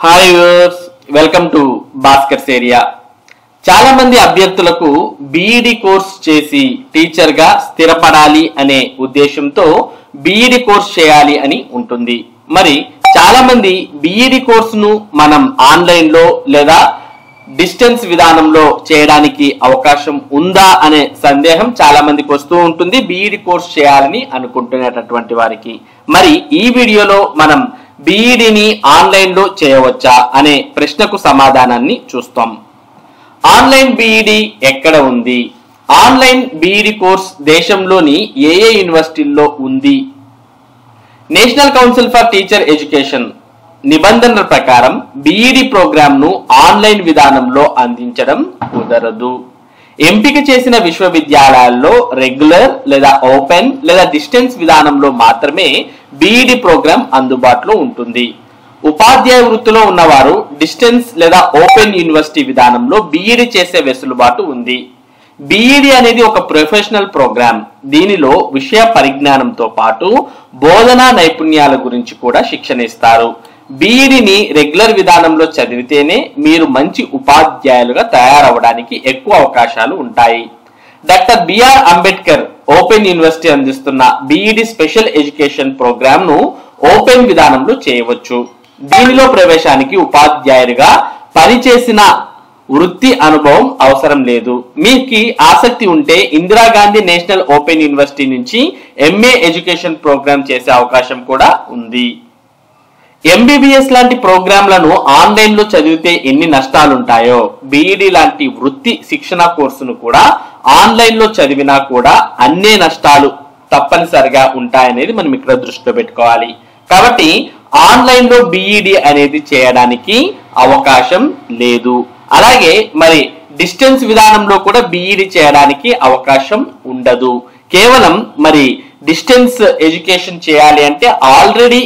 Hi viewers, welcome to Bhaskar's area. చాలా మంది అభ్యర్థులకు బీఈడి కోర్స్ చేసి టీచర్ గా స్థిరపడాలి అనే ఉద్దేశంతో బీఈడి కోర్స్ చేయాలి అని ఉంటుంది. మరి చాలా మంది బీఈడి కోర్సును మనం ఆన్లైన్ లో లేదా డిస్టెన్స్ విధానంలో చేయడానికి అవకాశం ఉందా అనే సందేహం చాలా మందికి వస్తూ ఉంటుంది బీఈడి కోర్స్ చేయాలని అనుకుంటున్నటువంటి వారికి. మరి ఈ వీడియోలో మనం బీఈడిని ఆన్లైన్ లో చేయవచ్చా అనే ప్రశ్నకు సమాధానాన్ని చూస్తాం. ఆన్లైన్ బీఈడి ఎక్కడ ఉంది, ఆన్లైన్ బీఈడి కోర్స్ దేశంలోని ఏ యూనివర్సిటీల్లో ఉంది? National council for teacher education నిబంధనల ప్రకారం బీఈడి ప్రోగ్రామ్ ను ఆన్లైన్ విధానంలో అందించడం కుదరదు. ఎంపిక చేసిన విశ్వవిద్యాలయాల్లో రెగ్యులర్ లేదా ఓపెన్ లేదా డిస్టెన్స్ విధానంలో మాత్రమే బీఈడి ప్రోగ్రామ్ అందుబాటులో ఉంటుంది. ఉపాధ్యాయ వృత్తిలో ఉన్నవారు డిస్టెన్స్ లేదా ఓపెన్ యూనివర్సిటీ విధానంలో బీఈడి చేసే వెసులుబాటు ఉంది. బీఈడి అనేది ఒక ప్రొఫెషనల్ ప్రోగ్రామ్. దీనిలో విషయ పరిజ్ఞానంతో పాటు బోధనా నైపుణ్యాల గురించి కూడా శిక్షణ ఇస్తారు. బీఈడిని రెగ్యులర్ విధానంలో చదివితేనే మీరు మంచి ఉపాధ్యాయులుగా తయారవడానికి ఎక్కువ అవకాశాలు ఉంటాయి. Doctor B R Ambedkar open university అందిస్తున్న బీఈడి స్పెషల్ ఎడ్యుకేషన్ ప్రోగ్రామ్ ను ఓపెన్ విధానంలో చేయవచ్చు. దీనిలో ప్రవేశానికి ఉపాధ్యాయులుగా పనిచేసిన వృత్తి అనుభవం అవసరం లేదు. మీకు ఆసక్తి ఉంటే ఇందిరాగాంధీ నేషనల్ ఓపెన్ యూనివర్సిటీ నుంచి ఎంఏ ఎడ్యుకేషన్ ప్రోగ్రామ్ చేసే అవకాశం కూడా ఉంది. ఎంబీబీఎస్ లాంటి ప్రోగ్రాంలను ఆన్లైన్ లో చదివితే ఎన్ని నష్టాలు ఉంటాయో, బీఈడి లాంటి వృత్తి శిక్షణ కోర్సును కూడా ఆన్లైన్ లో చదివినా కూడా అన్నే నష్టాలు తప్పనిసరిగా ఉంటాయనేది మనం ఇక్కడ దృష్టిలో పెట్టుకోవాలి. కాబట్టి ఆన్లైన్ లో బీఈడి అనేది చేయడానికి అవకాశం లేదు. అలాగే మరి డిస్టెన్స్ విధానంలో కూడా బీఈడి చేయడానికి అవకాశం ఉండదు. కేవలం మరి డిస్టెన్స్ ఎడ్యుకేషన్ చేయాలి అంటే ఆల్రెడీ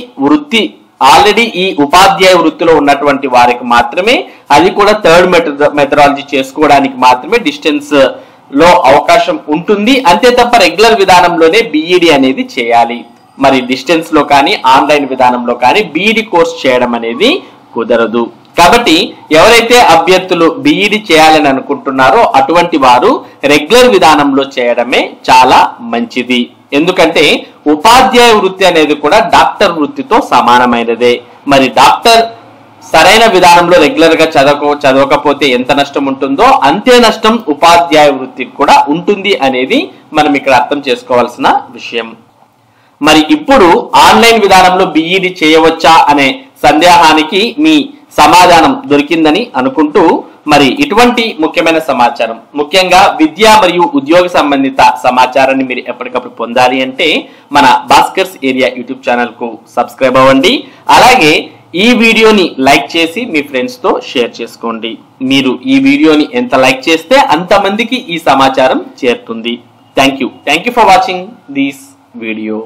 ఈ ఉపాధ్యాయ వృత్తిలో ఉన్నటువంటి వారికి మాత్రమే, అది కూడా థర్డ్ మెథడాలజీ చేసుకోవడానికి మాత్రమే డిస్టెన్స్ లో అవకాశం ఉంటుంది. అంతే తప్ప రెగ్యులర్ విధానంలోనే బీఈడి అనేది చేయాలి. మరి డిస్టెన్స్ లో కానీ ఆన్లైన్ విధానంలో కానీ బీఈడి కోర్స్ చేయడం అనేది కుదరదు. కాబట్టి ఎవరైతే అభ్యర్థులు బీఈడి చేయాలని అనుకుంటున్నారో అటువంటి వారు రెగ్యులర్ విధానంలో చేయడమే చాలా మంచిది. ఎందుకంటే ఉపాధ్యాయ వృత్తి అనేది కూడా డాక్టర్ వృత్తితో సమానమైనదే. మరి డాక్టర్ సరైన విధానంలో రెగ్యులర్ గా చదవకపోతే ఎంత నష్టం ఉంటుందో అంతే నష్టం ఉపాధ్యాయ వృత్తికి కూడా ఉంటుంది అనేది మనం ఇక్కడ అర్థం చేసుకోవాల్సిన విషయం. మరి ఇప్పుడు ఆన్లైన్ విధానంలో బీఈడి చేయవచ్చా అనే సందేహానికి మీ సమాధానం దొరికిందని అనుకుంటూ, మరి ఇటువంటి ముఖ్యమైన సమాచారం, ముఖ్యంగా విద్య మరియు ఉద్యోగ సంబంధిత సమాచారాన్ని మీరు ఎప్పటికప్పుడు పొందాలి అంటే మన భాస్కర్స్ ఏరియా యూట్యూబ్ ఛానల్ కు సబ్స్క్రైబ్ అవ్వండి. అలాగే ఈ వీడియోని లైక్ చేసి మీ ఫ్రెండ్స్ తో షేర్ చేసుకోండి. మీరు ఈ వీడియోని ఎంత లైక్ చేస్తే అంతమందికి ఈ సమాచారం చేరుతుంది. Thank you for watching this video.